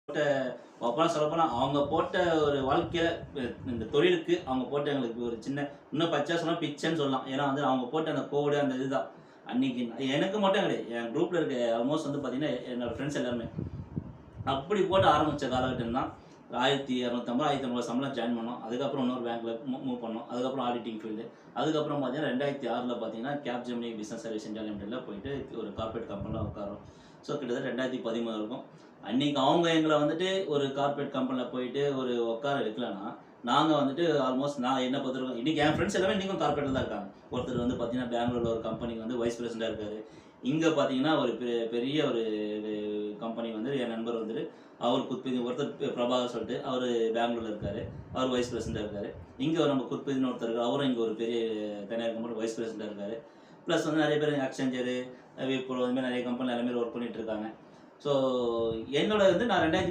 போட்ட அப்பலாம் சொல்லப்போனா அவங்க போட்ட ஒரு வாழ்க்கையில இந்த தொழிலுக்கு அவங்க போட்ட எங்களுக்கு ஒரு சின்ன இன்னும் பச்சையா சொன்னா பிச்சைன்னு சொல்லலாம். ஏன்னா வந்து அவங்க போட்ட அந்த கோடு அந்த இதுதான். அன்னைக்கு எனக்கு மட்டும் கிடையாது. என் குரூப்ல இருக்க ஆல்மோஸ்ட் வந்து பார்த்தீங்கன்னா, என்னோட ஃப்ரெண்ட்ஸ் எல்லாருமே. அப்படி போட்டு ஆரம்பிச்ச காலகட்டம் தான். 1250 1500 சம்பளம் ஜாயின் பண்ணோம். அதுக்கப்புறம் இன்னொரு பேங்க்ல மூவ் பண்ணோம். அதுக்கப்புறம் ஆடிட்டிங் ஃபீல்டு. அதுக்கப்புறம் பார்த்தீங்கன்னா 2006ல பார்த்தீங்கன்னா கேப்ஜெமினி பிசினஸ் சர்வீஸ் இந்தியா லிமிடெட்ல போயிட்டு ஒரு கார்ப்பரேட் கம்பெனில உட்காரோம். ஸோ கிட்டத்தட்ட 2013 இருக்கும். அன்னைக்கு அவங்க எங்கள வந்துட்டு ஒரு கார்ப்பரேட் கம்பெனில போயிட்டு ஒரு உட்கார வைக்கலன்னா, நாங்க வந்துட்டு ஆல்மோஸ்ட் நான் என்ன பொறுத்தவரைக்கும் இன்னைக்கு என் ஃப்ரெண்ட்ஸ் எல்லாமே இன்னைக்கும் கார்ப்பரேட்ல தான் இருக்காங்க. ஒருத்தர் வந்து பார்த்தீங்கன்னா பெங்களூர்ல ஒரு கம்பெனிக்கு வந்து வைஸ் பிரசிடென்ட்டா இருக்காரு. இங்க பார்த்தீங்கன்னா ஒரு பெரிய ஒரு கம்பெனி வந்து என் நண்பர் வந்துட்டு அவர் ஒருத்தர் பிரபாகர் சொல்லிட்டு அவர் பெங்களூர்ல இருக்காரு. அவர் வைஸ் பிரசிடென்ட்டா இருக்காரு. இங்க நம்ம குத்புதீன் ஒருத்தர் இருக்காரு. அவரும் இங்க ஒரு பெரிய தனியார் கம்பெனி வைஸ் பிரசிடென்ட்டா இருக்காரு. ப்ளஸ் வந்து நிறைய பேர் அக்செஞ்சர், விப்ரோ இந்த மாதிரி நிறைய கம்பெனில நிறைய பேர் ஒர்க் பண்ணிட்டு இருக்காங்க. ஸோ என்னோட வந்து நான் 2010